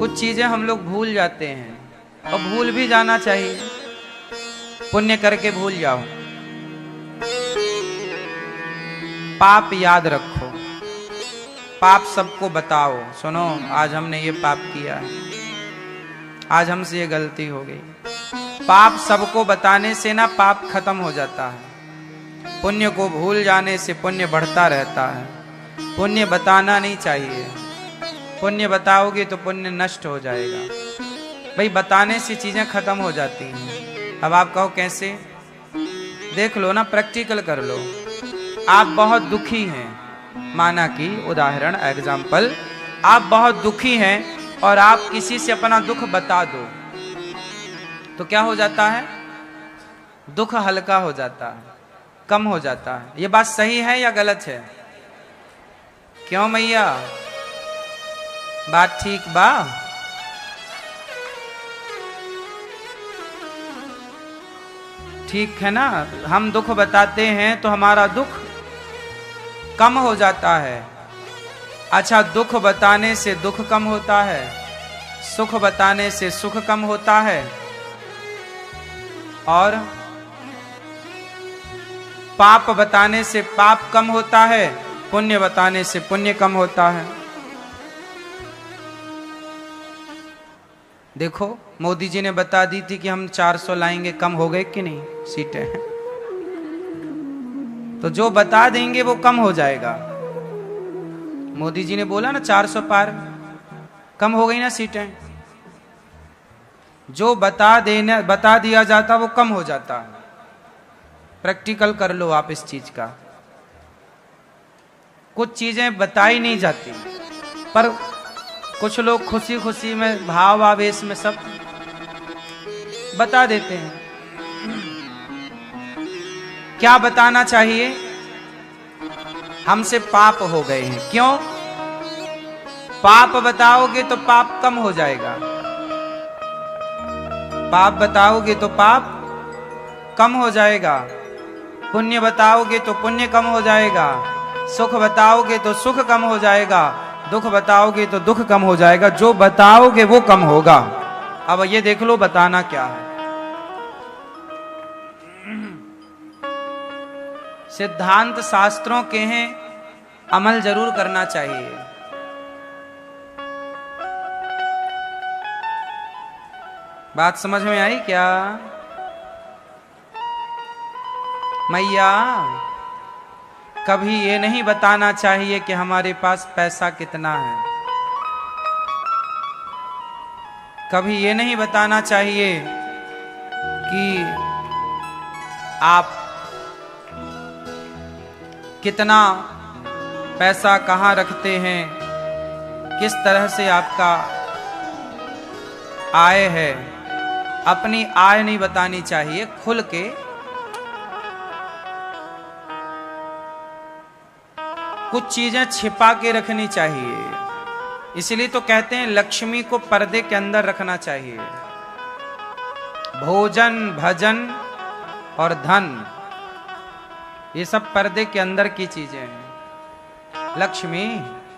कुछ चीजें हम लोग भूल जाते हैं और भूल भी जाना चाहिए। पुण्य करके भूल जाओ, पाप याद रखो, पाप सबको बताओ, सुनो आज हमने ये पाप किया है, आज हमसे ये गलती हो गई। पाप सबको बताने से ना पाप खत्म हो जाता है। पुण्य को भूल जाने से पुण्य बढ़ता रहता है। पुण्य बताना नहीं चाहिए, पुण्य बताओगे तो पुण्य नष्ट हो जाएगा। भाई बताने से चीजें खत्म हो जाती हैं। अब आप कहो कैसे? देख लो ना, प्रैक्टिकल कर लो। आप बहुत दुखी हैं, माना कि उदाहरण एग्जाम्पल, आप बहुत दुखी हैं और आप किसी से अपना दुख बता दो तो क्या हो जाता है? दुख हल्का हो जाता है, कम हो जाता है। ये बात सही है या गलत है? क्यों मैया, बात ठीक बा? ठीक है ना? हम दुख बताते हैं तो हमारा दुख कम हो जाता है। अच्छा, दुख बताने से दुख कम होता है, सुख बताने से सुख कम होता है, और पाप बताने से पाप कम होता है, पुण्य बताने से पुण्य कम होता है। देखो मोदी जी ने बता दी थी कि हम 400 लाएंगे, कम हो गए कि नहीं सीटें? तो जो बता देंगे वो कम हो जाएगा। मोदी जी ने बोला ना 400 पार, कम हो गई ना सीटें। जो बता दिया जाता वो कम हो जाता। प्रैक्टिकल कर लो आप इस चीज का। कुछ चीजें बताई नहीं जाती, पर कुछ लोग खुशी खुशी में, भाव आवेश में सब बता देते हैं। क्या बताना चाहिए? हमसे पाप हो गए हैं। क्यों? पाप बताओगे तो पाप कम हो जाएगा, पाप बताओगे तो पाप कम हो जाएगा, पुण्य बताओगे तो पुण्य कम हो जाएगा, सुख बताओगे तो सुख कम हो जाएगा, दुख बताओगे तो दुख कम हो जाएगा। जो बताओगे वो कम होगा। अब ये देख लो बताना क्या है। सिद्धांत शास्त्रों के हैं, अमल जरूर करना चाहिए। बात समझ में आई क्या मैया? कभी ये नहीं बताना चाहिए कि हमारे पास पैसा कितना है। कभी ये नहीं बताना चाहिए कि आप कितना पैसा कहाँ रखते हैं, किस तरह से आपका आय है। अपनी आय नहीं बतानी चाहिए, खुल के कुछ चीजें छिपा के रखनी चाहिए। इसलिए तो कहते हैं लक्ष्मी को पर्दे के अंदर रखना चाहिए। भोजन, भजन और धन, ये सब पर्दे के अंदर की चीजें हैं। लक्ष्मी,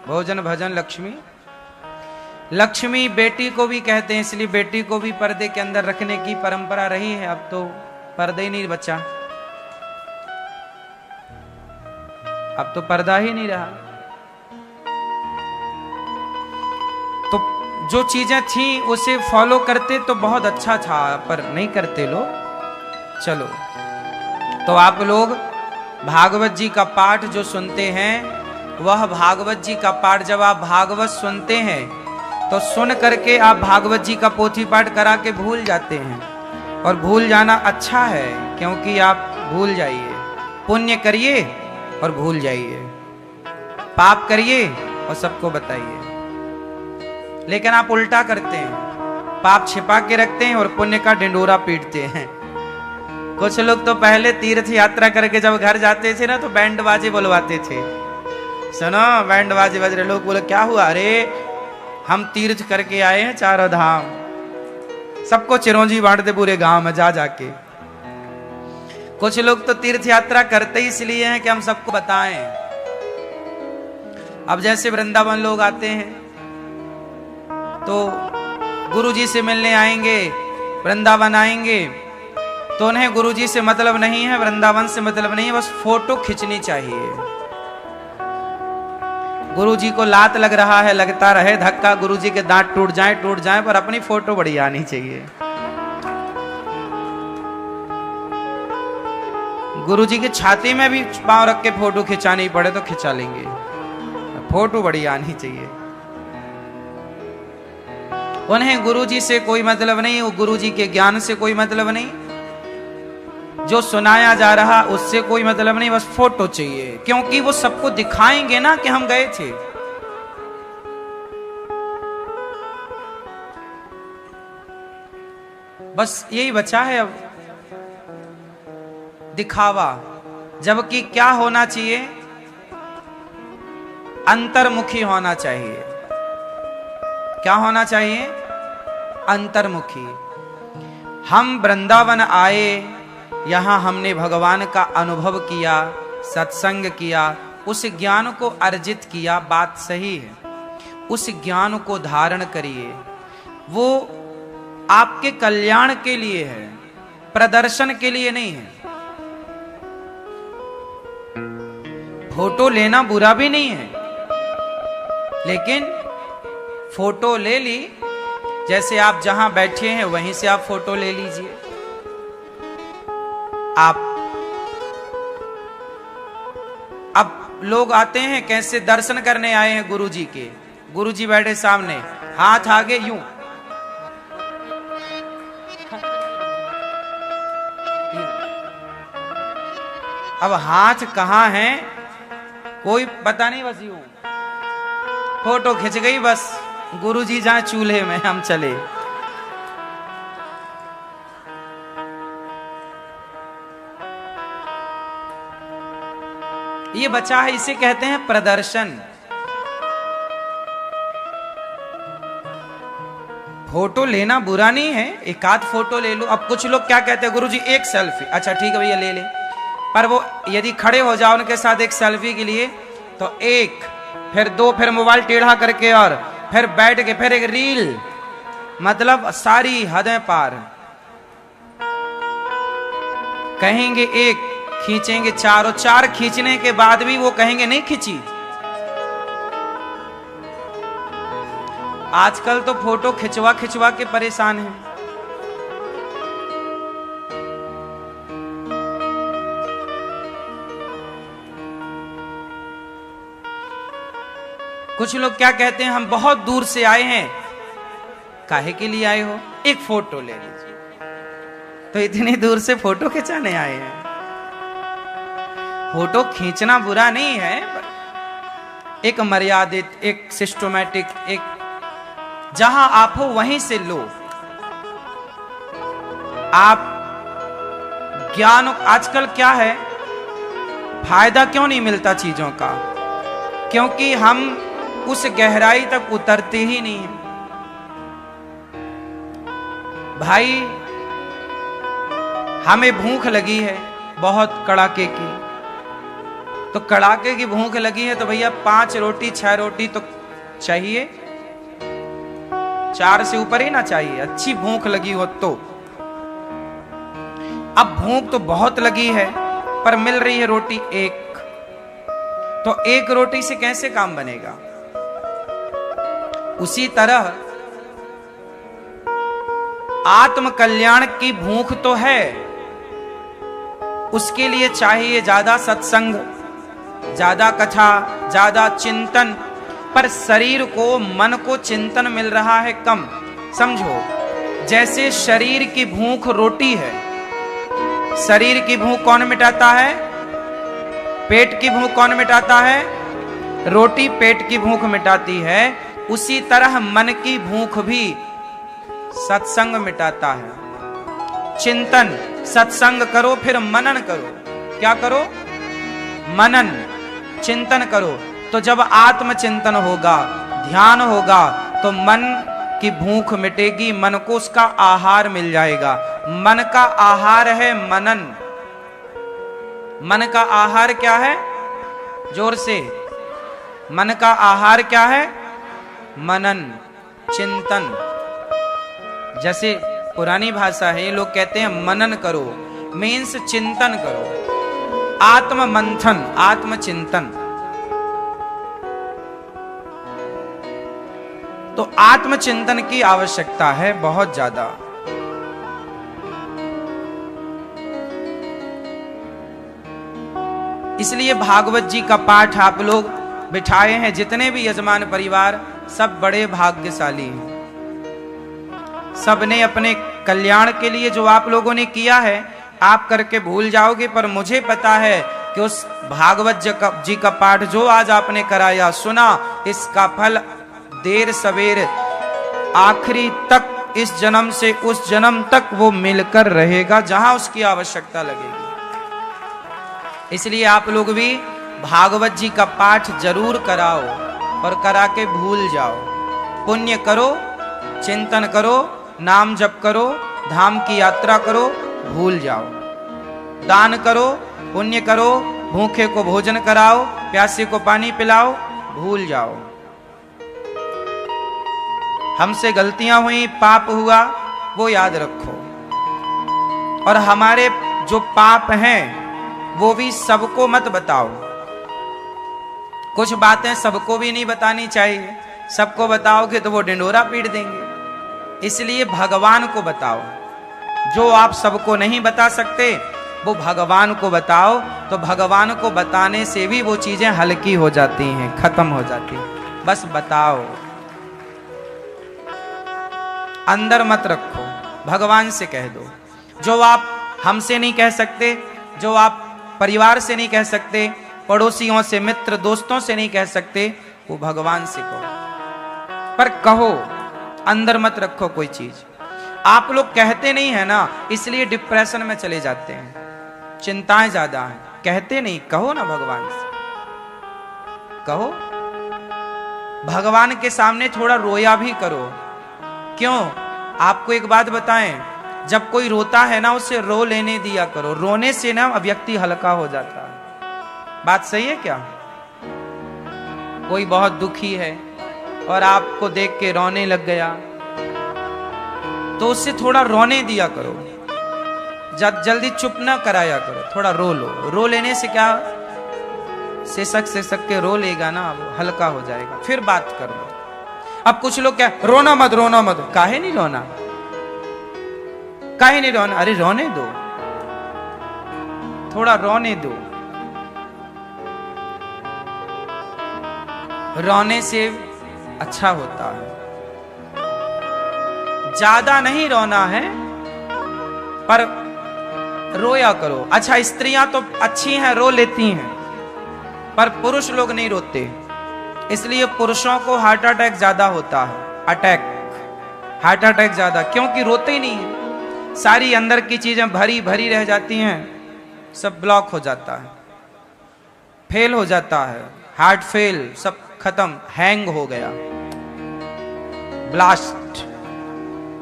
भोजन, भजन, लक्ष्मी। लक्ष्मी बेटी को भी कहते हैं, इसलिए बेटी को भी पर्दे के अंदर रखने की परंपरा रही है। अब तो पर्दे ही नहीं बचा, अब तो पर्दा ही नहीं रहा। तो जो चीजें थी उसे फॉलो करते तो बहुत अच्छा था, पर नहीं करते लोग। चलो, तो आप लोग भागवत जी का पाठ जो सुनते हैं, वह भागवत जी का पाठ जब आप भागवत सुनते हैं तो सुन करके आप भागवत जी का पोथी पाठ करा के भूल जाते हैं। और भूल जाना अच्छा है, क्योंकि आप भूल जाइए। पुण्य करिए और भूल जाइए, पाप करिए और सबको बताइए। लेकिन आप उल्टा करते हैं, पाप छिपा के रखते हैं और पुण्य का ढिंडोरा पीटते हैं। कुछ लोग तो पहले तीर्थ यात्रा करके जब घर जाते थे ना, तो बैंड बाजे बुलवाते थे। सुनो, बैंड बाजे बज रहे, लोग बोले क्या हुआ? अरे हम तीर्थ करके आए हैं, चारों धाम। सबको चिरौंजी बांटते पूरे गांव में जा जाके। कुछ लोग तो तीर्थ यात्रा करते ही इसलिए हैं कि हम सबको बताएं। अब जैसे वृंदावन लोग आते हैं तो गुरुजी से मिलने आएंगे, वृंदावन आएंगे, तो उन्हें गुरुजी से मतलब नहीं है, वृंदावन से मतलब नहीं है, बस फोटो खींचनी चाहिए। गुरुजी को लात लग रहा है, लगता रहे धक्का, गुरुजी के दांत टूट जाएं, पर अपनी फोटो बड़ी आनी चाहिए। गुरुजी की छाती में भी पांव रख के फोटो खिंचानी पड़े तो खिंचा लेंगे, फोटो बड़ी आनी चाहिए। उन्हें गुरुजी से कोई मतलब नहीं, वो गुरुजी के ज्ञान से कोई मतलब नहीं, जो सुनाया जा रहा उससे कोई मतलब नहीं, बस फोटो चाहिए, क्योंकि वो सबको दिखाएंगे ना कि हम गए थे। बस यही बचा है अब, दिखावा। जबकि क्या होना चाहिए, अंतर्मुखी होना चाहिए। क्या होना चाहिए, अंतर्मुखी। हम वृंदावन आए, यहां हमने भगवान का अनुभव किया, सत्संग किया, उस ज्ञान को अर्जित किया, बात सही है। उस ज्ञान को धारण करिए, वो आपके कल्याण के लिए है, प्रदर्शन के लिए नहीं है। फोटो लेना बुरा भी नहीं है, लेकिन फोटो ले ली, जैसे आप जहां बैठे हैं वहीं से आप फोटो ले लीजिए। आप अब लोग आते हैं कैसे, दर्शन करने आए हैं गुरुजी के, गुरुजी बैठे सामने, हाथ आगे यूं, अब हाथ कहां है कोई पता नहीं, बस यूं फोटो खिंच गई, बस गुरुजी जहां चूल्हे में हम चले। ये बचा है, इसे कहते हैं प्रदर्शन। फोटो लेना बुरा नहीं है, एक आध फोटो ले लो। अब कुछ लोग क्या कहते हैं, गुरुजी एक सेल्फी, अच्छा ठीक है भैया ले ले, पर वो यदि खड़े हो जाओ उनके साथ एक सेल्फी के लिए, तो एक, फिर दो, फिर मोबाइल टेढ़ा करके, और फिर बैठ के, फिर एक रील, मतलब सारी हदें पार। कहेंगे एक, खींचेंगे चार, और चार खींचने के बाद भी वो कहेंगे नहीं खींची। आजकल तो फोटो खिंचवा खिंचवा के परेशान हैं। कुछ लोग क्या कहते हैं, हम बहुत दूर से आए हैं। काहे के लिए आए हो, एक फोटो ले लीजिए। तो इतनी दूर से फोटो खिंचाने आए हैं। फोटो खींचना बुरा नहीं है, एक मर्यादित, एक सिस्टमैटिक, एक जहां आप हो वहीं से लो। आप ज्ञान, आजकल क्या है, फायदा क्यों नहीं मिलता चीजों का, क्योंकि हम उस गहराई तक उतरते ही नहीं है। भाई हमें भूख लगी है बहुत कड़ाके की, तो कड़ाके की भूख लगी है तो भैया 5 रोटी 6 रोटी तो चाहिए, 4 से ऊपर ही ना चाहिए, अच्छी भूख लगी हो तो। अब भूख तो बहुत लगी है पर मिल रही है रोटी एक, तो एक रोटी से कैसे काम बनेगा। उसी तरह आत्म कल्याण की भूख तो है, उसके लिए चाहिए ज्यादा सत्संग, ज्यादा कथा, ज्यादा चिंतन, पर शरीर को, मन को चिंतन मिल रहा है कम। समझो, जैसे शरीर की भूख रोटी है, शरीर की भूख कौन मिटाता है, पेट की भूख कौन मिटाता है, रोटी पेट की भूख मिटाती है। उसी तरह मन की भूख भी सत्संग मिटाता है। चिंतन, सत्संग करो, फिर मनन करो। क्या करो, मनन, चिंतन करो। तो जब आत्म चिंतन होगा, ध्यान होगा, तो मन की भूख मिटेगी, मन को उसका आहार मिल जाएगा। मन का आहार है मनन। मन का आहार क्या है, जोर से, मन का आहार क्या है, मनन। चिंतन, जैसे पुरानी भाषा है, ये लोग कहते हैं मनन करो, मीन्स चिंतन करो, आत्म मंथन, आत्मचिंतन। तो आत्मचिंतन की आवश्यकता है बहुत ज्यादा। इसलिए भागवत जी का पाठ आप लोग बिठाए हैं, जितने भी यजमान परिवार, सब बड़े भाग्यशाली हैं। सबने अपने कल्याण के लिए जो आप लोगों ने किया है, आप करके भूल जाओगे, पर मुझे पता है कि उस भागवत जी का पाठ जो आज आपने कराया, सुना, इसका फल देर सवेर आखिरी तक, इस जन्म से उस जन्म तक वो मिलकर रहेगा, जहां उसकी आवश्यकता लगेगी। इसलिए आप लोग भी भागवत जी का पाठ जरूर कराओ और करा के भूल जाओ। पुण्य करो, चिंतन करो, नाम जप करो, धाम की यात्रा करो, भूल जाओ। दान करो, पुण्य करो, भूखे को भोजन कराओ, प्यासे को पानी पिलाओ, भूल जाओ। हमसे गलतियां हुई, पाप हुआ, वो याद रखो। और हमारे जो पाप हैं वो भी सबको मत बताओ। कुछ बातें सबको भी नहीं बतानी चाहिए, सबको बताओगे तो वो डिंडोरा पीट देंगे। इसलिए भगवान को बताओ। जो आप सबको नहीं बता सकते वो भगवान को बताओ, तो भगवान को बताने से भी वो चीजें हल्की हो जाती हैं, खत्म हो जाती हैं। बस बताओ, अंदर मत रखो, भगवान से कह दो। जो आप हमसे नहीं कह सकते, जो आप परिवार से नहीं कह सकते, पड़ोसियों से, मित्र दोस्तों से नहीं कह सकते, वो भगवान से कहो। पर कहो, अंदर मत रखो कोई चीज। आप लोग कहते नहीं है ना, इसलिए डिप्रेशन में चले जाते हैं, चिंताएं ज्यादा हैं। कहते नहीं, कहो ना भगवान से, कहो। भगवान के सामने थोड़ा रोया भी करो। क्यों? आपको एक बात बताएं, जब कोई रोता है ना, उसे रो लेने दिया करो। रोने से ना व्यक्ति हल्का हो जाता है। बात सही है क्या? कोई बहुत दुखी है और आपको देख के रोने लग गया, तो उससे थोड़ा रोने दिया करो, जल्दी चुप ना कराया करो, थोड़ा रो लो। रो लेने से क्या, सिसक के रो लेगा ना, वो हल्का हो जाएगा, फिर बात कर लो। अब कुछ लोग क्या, रोना मत, रोना मत। काहे नहीं रोना, काहे नहीं रोना? अरे रोने दो, थोड़ा रोने दो। रोने से अच्छा होता है। ज्यादा नहीं रोना है, पर रोया करो। अच्छा, स्त्रियां तो अच्छी हैं, रो लेती हैं, पर पुरुष लोग नहीं रोते। इसलिए पुरुषों को हार्ट अटैक ज्यादा होता है। हार्ट अटैक ज्यादा, क्योंकि रोते ही नहीं है। सारी अंदर की चीजें भरी भरी रह जाती हैं, सब ब्लॉक हो जाता है, फेल हो जाता है, हार्ट फेल, सब खत्म, हैंग हो गया, ब्लास्ट।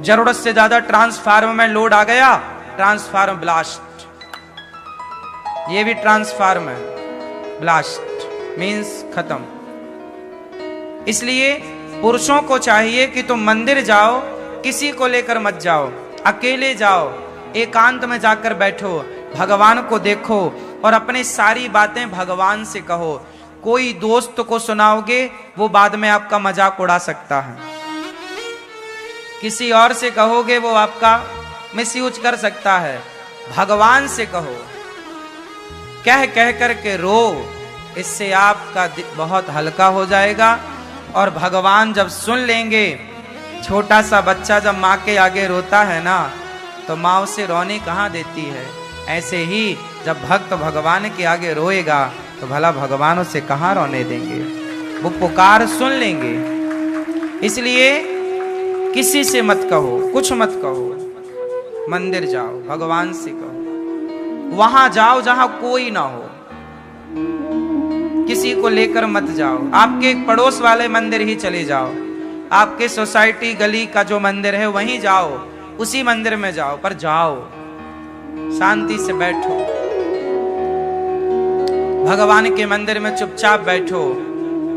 जरूरत से ज्यादा ट्रांसफार्मर में लोड आ गया, ट्रांसफार्मर ब्लास्ट। ये भी ट्रांसफार्मर ब्लास्ट मींस खत्म। इसलिए पुरुषों को चाहिए कि तुम मंदिर जाओ, किसी को लेकर मत जाओ, अकेले जाओ, एकांत में जाकर बैठो, भगवान को देखो और अपनी सारी बातें भगवान से कहो। कोई दोस्त को सुनाओगे, वो बाद में आपका मजाक उड़ा सकता है। किसी और से कहोगे, वो आपका मिसयूज कर सकता है। भगवान से कहो, कह कह करके रो, इससे आपका बहुत हल्का हो जाएगा। और भगवान जब सुन लेंगे, छोटा सा बच्चा जब माँ के आगे रोता है ना, तो माँ उसे रोने कहाँ देती है। ऐसे ही जब भक्त भगवान के आगे रोएगा, तो भला भगवान उसे कहाँ रोने देंगे, वो पुकार सुन लेंगे। इसलिए किसी से मत कहो, कुछ मत कहो, मंदिर जाओ, भगवान से कहो। वहां जाओ जहां कोई ना हो, किसी को लेकर मत जाओ। आपके पड़ोस वाले मंदिर ही चले जाओ, आपके सोसाइटी गली का जो मंदिर है वहीं जाओ, उसी मंदिर में जाओ, पर जाओ, शांति से बैठो, भगवान के मंदिर में चुपचाप बैठो।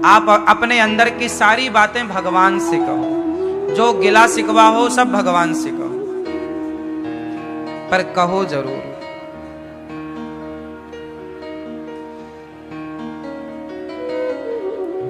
आप अपने अंदर की सारी बातें भगवान से कहो। जो गिला शिकवा हो सब भगवान से कहो, पर कहो जरूर।